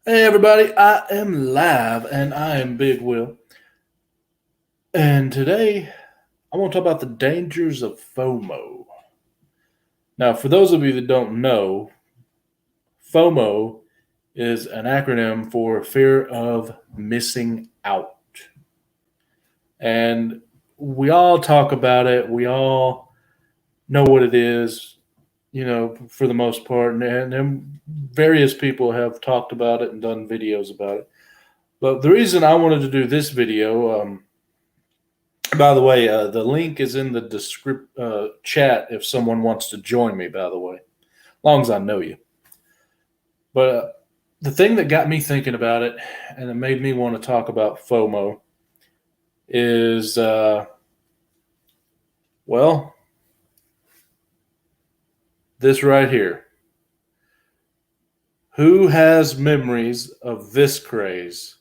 Hey everybody, I am live and I am Big Will. And today I want to talk about the dangers of FOMO. Now, for those of you that don't know, FOMO is an acronym for fear of missing out. And we all talk about it, we all know what it is, for the most part. And various people have talked about it and done videos about it. But the reason I wanted to do this video, by the way, the link is in the chat if someone wants to join me, by the way, as long as I know you. But the thing that got me thinking about it and it made me want to talk about FOMO is, well, this right here. Who has memories of this craze?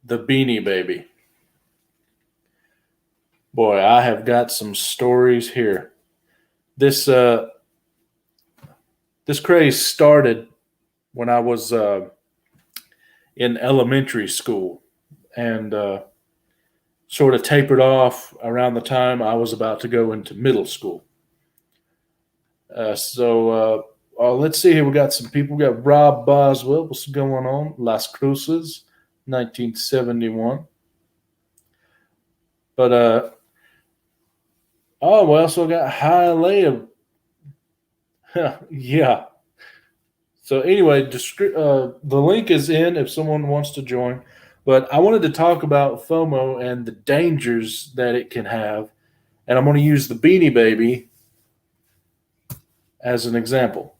The Beanie Baby. Boy, I have got some stories here. This this craze started when I was in elementary school and sort of tapered off around the time I was about to go into middle school. Let's see here. We got some people. We got Rob Boswell. What's going on? Las Cruces, 1971. But oh, we also got Hialeah. Yeah. So anyway, the link is in if someone wants to join. But I wanted to talk about FOMO and the dangers that it can have, and I'm going to use the Beanie Baby as an example.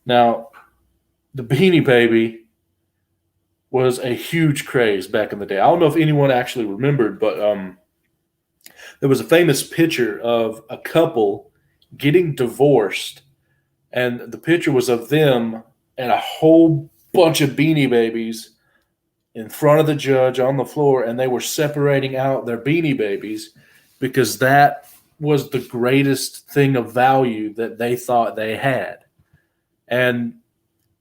Now, the Beanie Baby was a huge craze back in the day. I don't know if anyone actually remembered, but there was a famous picture of a couple getting divorced, and the picture was of them and a whole bunch of Beanie Babies in front of the judge on the floor, and they were separating out their Beanie Babies because that was the greatest thing of value that they thought they had. And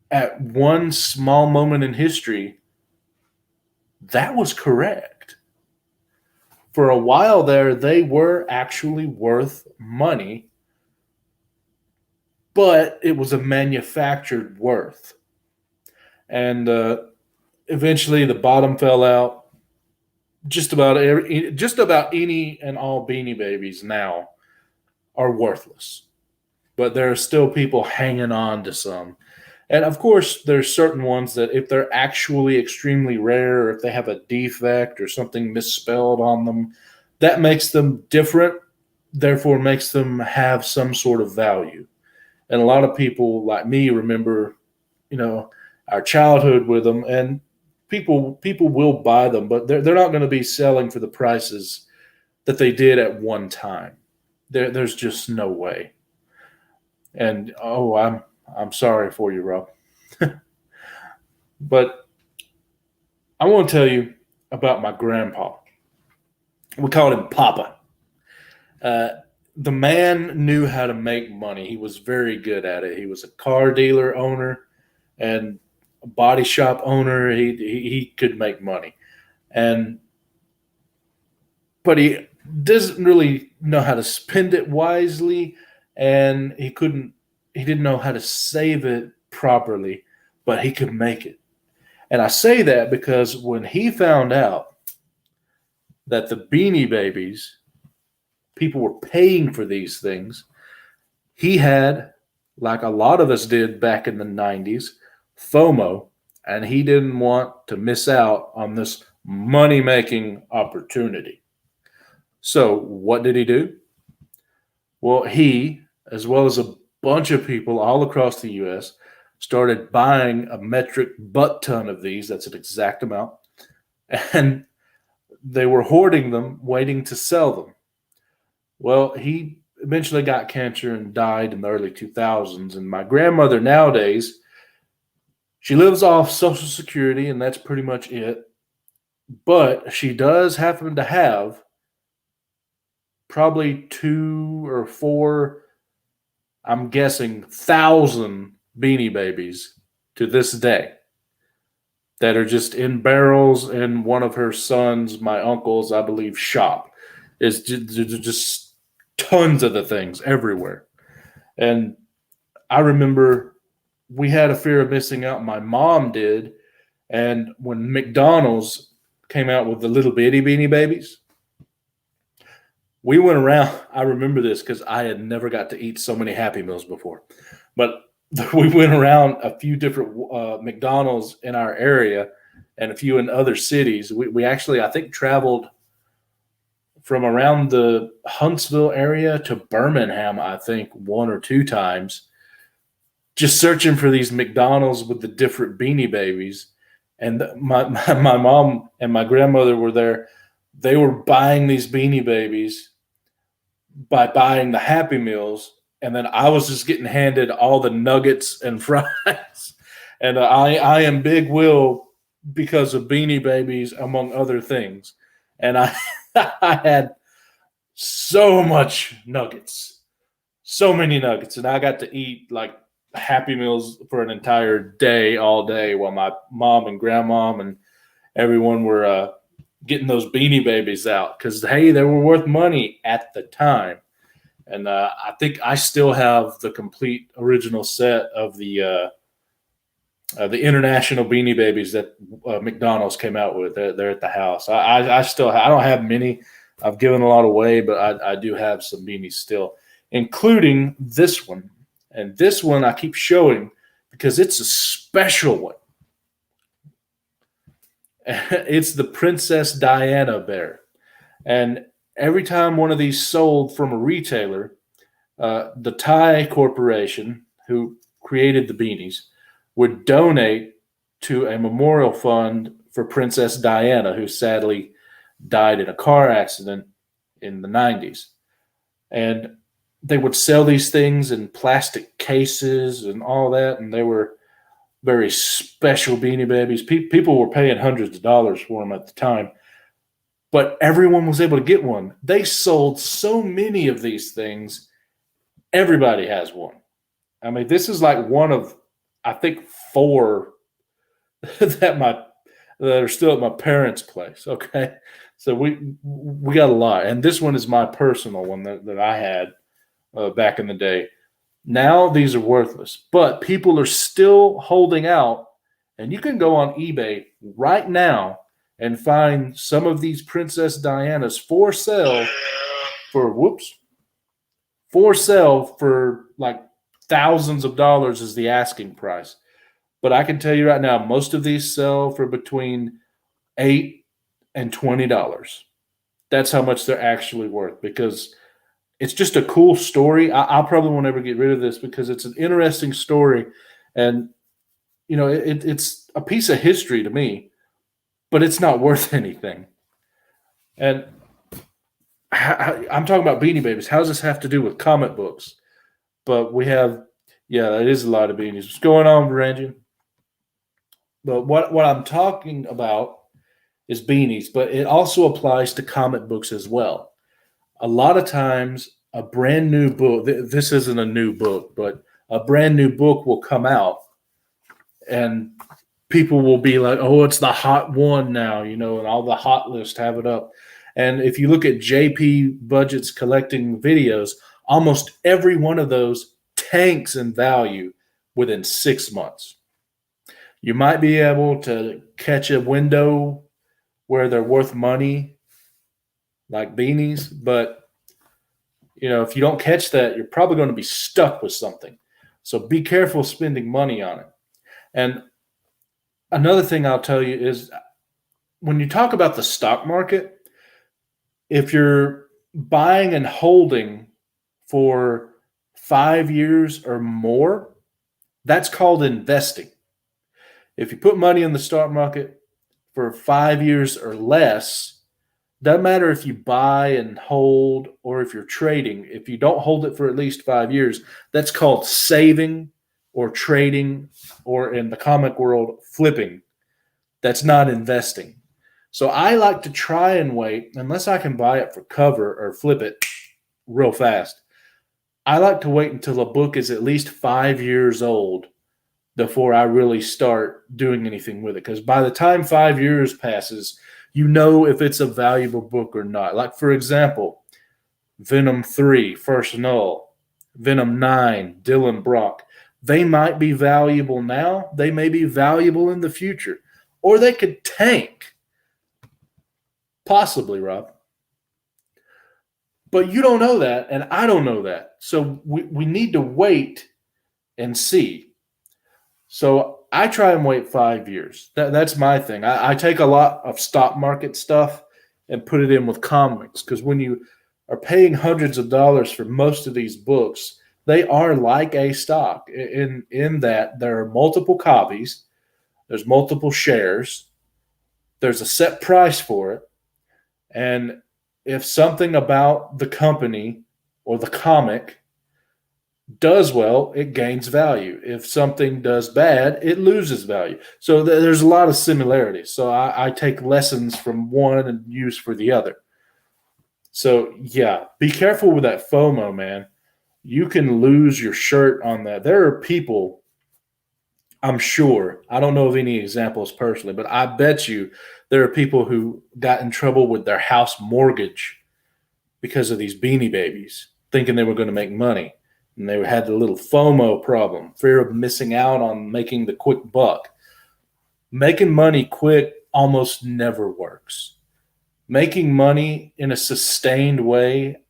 at one small moment in history, that was correct. For a while there, they were actually worth money, but it was a manufactured worth. And eventually the bottom fell out. Just about any and all Beanie Babies now are worthless, but there are still people hanging on to some. And of course, there's certain ones that if they're actually extremely rare, or if they have a defect or something misspelled on them, that makes them different, therefore makes them have some sort of value. And a lot of people like me remember, you know, our childhood with them, and people will buy them, but they're not going to be selling for the prices that they did at one time. There's just no way. And oh, I'm sorry for you, Rob. But I want to tell you about my grandpa. We called him Papa. Uh, the man knew how to make money. He was very good at it. He was a car dealer owner and a body shop owner. He could make money, and but he doesn't really know how to spend it wisely, and he didn't know how to save it properly, but he could make it. And I say that because when he found out that the Beanie Babies, people were paying for these things, he had, like a lot of us did back in the 90s, FOMO, and he didn't want to miss out on this money making opportunity. So, what did he do? Well, he, as well as a bunch of people all across the US, started buying a metric butt ton of these. That's an exact amount. And they were hoarding them, waiting to sell them. Well, he eventually got cancer and died in the early 2000s. And my grandmother nowadays, she lives off Social Security, and that's pretty much it. But she does happen to have probably 2 or 4, I'm guessing, thousand Beanie Babies to this day that are just in barrels in one of her sons, my uncle's, I believe, shop. It's just tons of the things everywhere. And I remember we had a fear of missing out. My mom did. And when McDonald's came out with the little bitty Beanie Babies, we went around. I remember this because I had never got to eat so many Happy Meals before. But we went around a few different McDonald's in our area and a few in other cities. We actually, I think, traveled from around the Huntsville area to Birmingham, I think, one or two times, just searching for these McDonald's with the different Beanie Babies. And my mom and my grandmother were there. They were buying these Beanie Babies by buying the Happy Meals, and then I was just getting handed all the nuggets and fries. And I am Big Will because of Beanie Babies, among other things. And I I had so much nuggets, so many nuggets, and I got to eat like Happy Meals for an entire day, all day, while my mom and grandmom and everyone were getting those Beanie Babies out because, hey, they were worth money at the time. And I think I still have the complete original set of the international Beanie Babies that McDonald's came out with. They're at the house. I still I don't have many. I've given a lot away, but I do have some beanies still, including this one. And this one I keep showing because it's a special one. It's the Princess Diana bear. And every time one of these sold from a retailer, the Thai corporation who created the beanies would donate to a memorial fund for Princess Diana, who sadly died in a car accident in the 90s. And they would sell these things in plastic cases and all that, and they were very special Beanie Babies. People were paying hundreds of dollars for them at the time, but everyone was able to get one. They sold so many of these things, everybody has one. I mean, this is like one of, I think, 4 that are still at my parents' place. Okay, so we got a lot, and this one is my personal one that I had back in the day. Now these are worthless, but people are still holding out, and you can go on eBay right now and find some of these Princess Dianas for sale for like thousands of dollars is the asking price. But I can tell you right now, most of these sell for between $8 and $20. That's how much they're actually worth, because it's just a cool story. I probably won't ever get rid of this because it's an interesting story, and it's a piece of history to me, but it's not worth anything. And I'm talking about Beanie Babies. How does this have to do with comic books? But we have, yeah, it is a lot of beanies. What's going on, Ranjan? But what I'm talking about is beanies, but it also applies to comic books as well. A lot of times, a brand new book, this isn't a new book, but a brand new book will come out, and people will be like, oh, it's the hot one now, and all the hot lists have it up. And if you look at JP Budget's collecting videos, almost every one of those tanks in value within 6 months. You might be able to catch a window where they're worth money, like beanies, but if you don't catch that, you're probably going to be stuck with something. So be careful spending money on it. And another thing I'll tell you is, when you talk about the stock market, if you're buying and holding for 5 years or more, that's called investing. If you put money in the stock market for 5 years or less, doesn't matter if you buy and hold or if you're trading. If you don't hold it for at least 5 years, that's called saving or trading, or in the comic world, flipping. That's not investing. So I like to try and wait, unless I can buy it for cover or flip it real fast. I like to wait until a book is at least 5 years old before I really start doing anything with it. Because by the time 5 years passes, you know if it's a valuable book or not. Like, for example, Venom 3, First Null, Venom 9, Dylan Brock. They might be valuable now, they may be valuable in the future, or they could tank. Possibly, Rob. But you don't know that, and I don't know that. So we need to wait and see. So I try and wait 5 years. That's my thing. I take a lot of stock market stuff and put it in with comics, because when you are paying hundreds of dollars for most of these books, they are like a stock in that there are multiple copies, there's multiple shares, there's a set price for it, and if something about the company or the comic does well, it gains value. If something does bad, it loses value. So there's a lot of similarities. So I take lessons from one and use for the other. So yeah, be careful with that FOMO, man. You can lose your shirt on that. There are people, I'm sure, I don't know of any examples personally, but I bet you there are people who got in trouble with their house mortgage because of these Beanie Babies, thinking they were going to make money. And they had the little FOMO problem, fear of missing out on making the quick buck. Making money quick almost never works. Making money in a sustained way,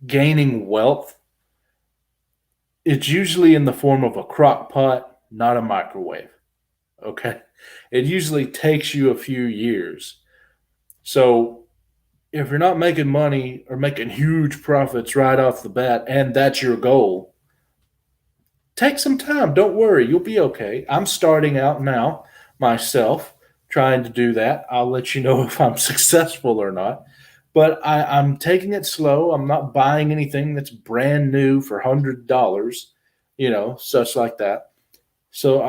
gaining wealth, it's usually in the form of a crock pot, not a microwave. Okay? It usually takes you a few years. So if you're not making money or making huge profits right off the bat, and that's your goal, take some time. Don't worry. You'll be okay. I'm starting out now myself trying to do that. I'll let you know if I'm successful or not. But I'm taking it slow. I'm not buying anything that's brand new for $100, such like that. So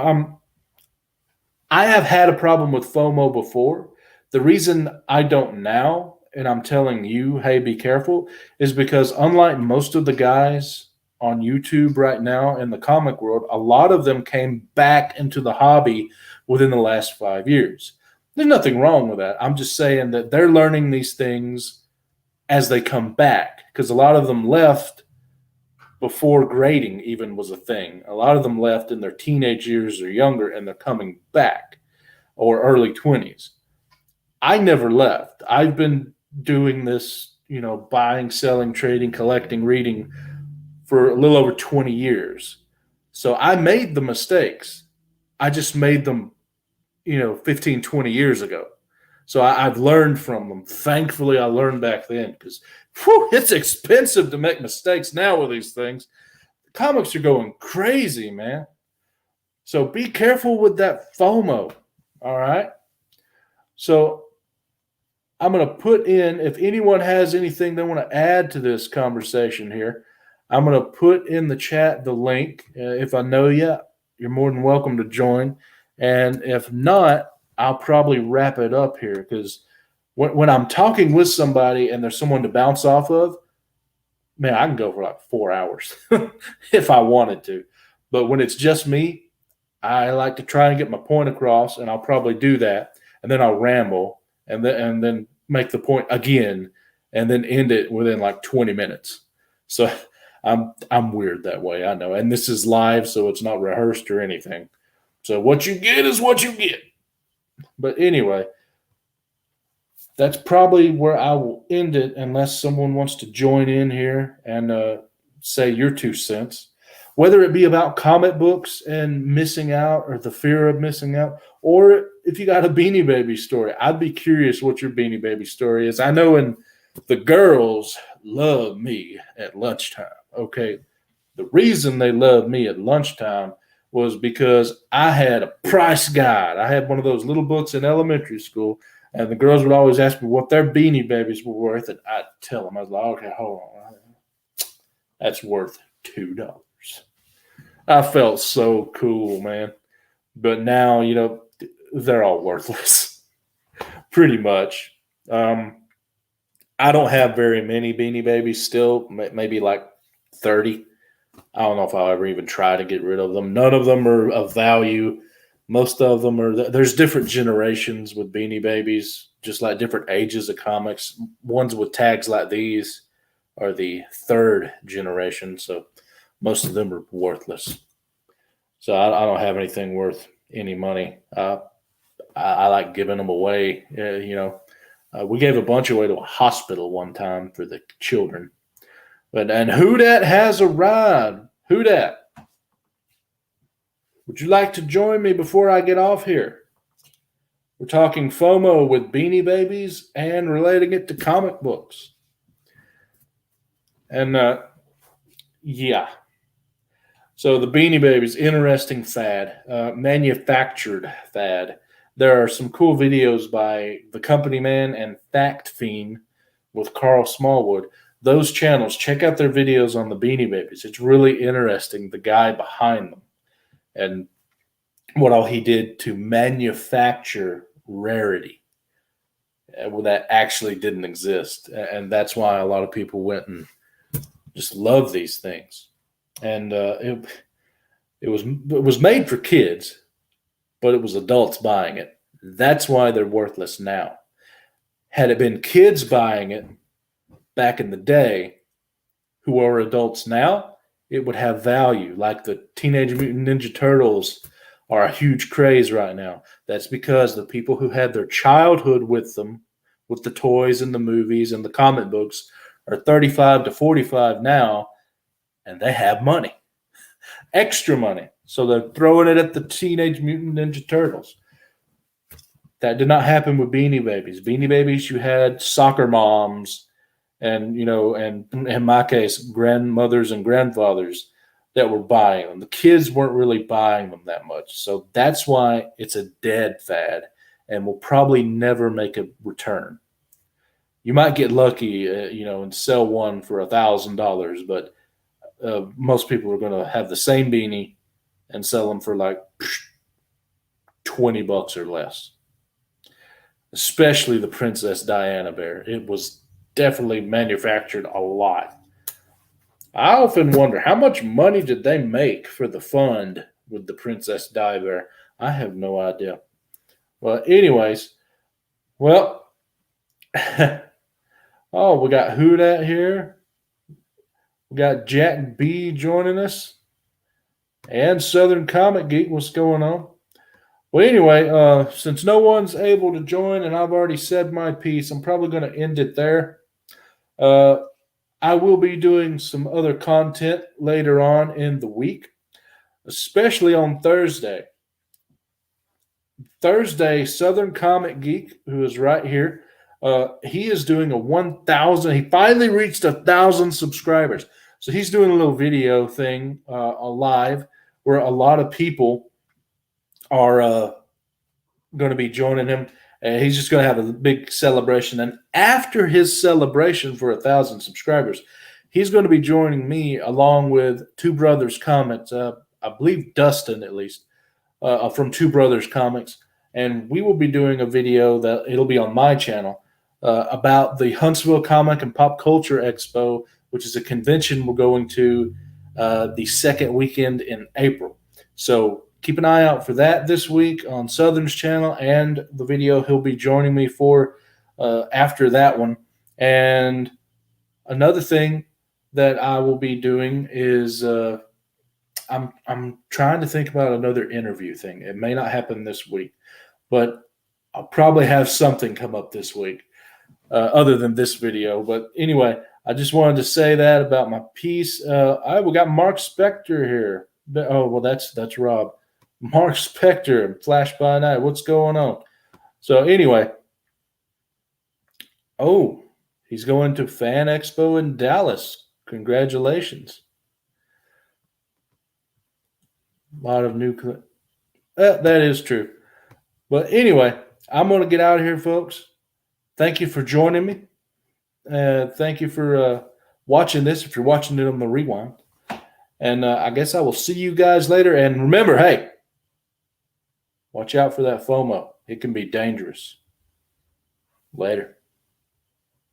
I have had a problem with FOMO before. The reason I don't now, and I'm telling you, hey, be careful, is because unlike most of the guys on YouTube right now in the comic world, a lot of them came back into the hobby within the last 5 years. There's nothing wrong with that. I'm just saying that they're learning these things as they come back, because a lot of them left before grading even was a thing. A lot of them left in their teenage years or younger, and they're coming back, or early 20s. I never left. I've been doing this, buying, selling, trading, collecting, reading for a little over 20 years. So I made the mistakes. I just made them, 15, 20 years ago. So I've learned from them. Thankfully, I learned back then, because it's expensive to make mistakes now with these things. Comics are going crazy, man. So be careful with that FOMO, all right? So I'm going to put in, if anyone has anything they want to add to this conversation here, I'm going to put in the chat the link. If I know you, you're more than welcome to join. And if not, I'll probably wrap it up here, because when I'm talking with somebody and there's someone to bounce off of, man, I can go for like 4 hours if I wanted to. But when it's just me, I like to try and get my point across, and I'll probably do that. And then I'll ramble and then make the point again, and then end it within like 20 minutes. So I'm weird that way, I know. And this is live, so it's not rehearsed or anything. So what you get is what you get. But anyway, that's probably where I will end it, unless someone wants to join in here and say your 2 cents. Whether it be about comic books and missing out, or the fear of missing out, or if you got a Beanie Baby story. I'd be curious what your Beanie Baby story is. I know the girls love me at lunchtime, okay? The reason they love me at lunchtime was because I had a price guide. I had one of those little books in elementary school, and the girls would always ask me what their Beanie Babies were worth, and I'd tell them. I was like, okay, hold on. That's worth $2. I felt so cool, man. But now, they're all worthless, pretty much. I don't have very many Beanie Babies still, maybe like 30. I don't know if I'll ever even try to get rid of them. None of them are of value. Most of them are. There's different generations with Beanie Babies, just like different ages of comics. Ones with tags like these are the third generation, so most of them are worthless. So I don't have anything worth any money. I like giving them away. We gave a bunch away to a hospital one time for the children. And who dat has a ride? Who dat? Would you like to join me before I get off here? We're talking FOMO with Beanie Babies and relating it to comic books. And yeah. So the Beanie Babies, interesting fad, manufactured fad. There are some cool videos by The Company Man and Fact Fiend with Carl Smallwood. Those channels, check out their videos on the Beanie Babies. It's really interesting, the guy behind them and what all he did to manufacture rarity that actually didn't exist. And that's why a lot of people went and just love these things. And it was made for kids, but it was adults buying it. That's why they're worthless now. Had it been kids buying it back in the day who are adults now, it would have value. Like the Teenage Mutant Ninja Turtles are a huge craze right now. That's because the people who had their childhood with them, with the toys and the movies and the comic books, are 35 to 45 now, and they have money. Extra money. So they're throwing it at the Teenage Mutant Ninja Turtles. That did not happen with Beanie Babies. Beanie Babies, you had soccer moms and, and in my case, grandmothers and grandfathers that were buying them. The kids weren't really buying them that much. So that's why it's a dead fad and will probably never make a return. You might get lucky, and sell one for $1,000, but most people are going to have the same beanie and sell them for like $20 or less. Especially the Princess Diana bear. It was definitely manufactured a lot. I often wonder how much money did they make for the fund with the Princess Di bear. I have no idea. Well, anyways, oh, we got Who Dat here. We got Jack B joining us. And Southern Comic Geek. What's going on? Well, anyway, since no one's able to join and I've already said my piece, I'm probably going to end it there. I will be doing some other content later on in the week, especially on Thursday. Southern Comic Geek, who is right here, he is doing a 1,000. He finally reached 1,000 subscribers. So he's doing a little video thing live where a lot of people are going to be joining him. And he's just going to have a big celebration. And after his celebration for 1,000 subscribers, he's going to be joining me along with Two Brothers Comics. I believe Dustin, at least, from Two Brothers Comics. And we will be doing a video that it'll be on my channel about the Huntsville Comic and Pop Culture Expo, which is a convention we're going to the second weekend in April. So keep an eye out for that this week on Southern's channel and the video he'll be joining me for after that one. And another thing that I will be doing is I'm trying to think about another interview thing. It may not happen this week, but I'll probably have something come up this week other than this video. But anyway, I just wanted to say that about my piece. We got Mark Spector here. Oh, well, that's Rob. Mark Spector, Flash by Night. What's going on? So anyway, he's going to Fan Expo in Dallas. Congratulations. A lot of new. That is true. But anyway, I'm going to get out of here, folks. Thank you for joining me. Thank you for watching this, if you're watching it on the rewind. And I guess I will see you guys later. And remember, hey, watch out for that FOMO. It can be dangerous. Later.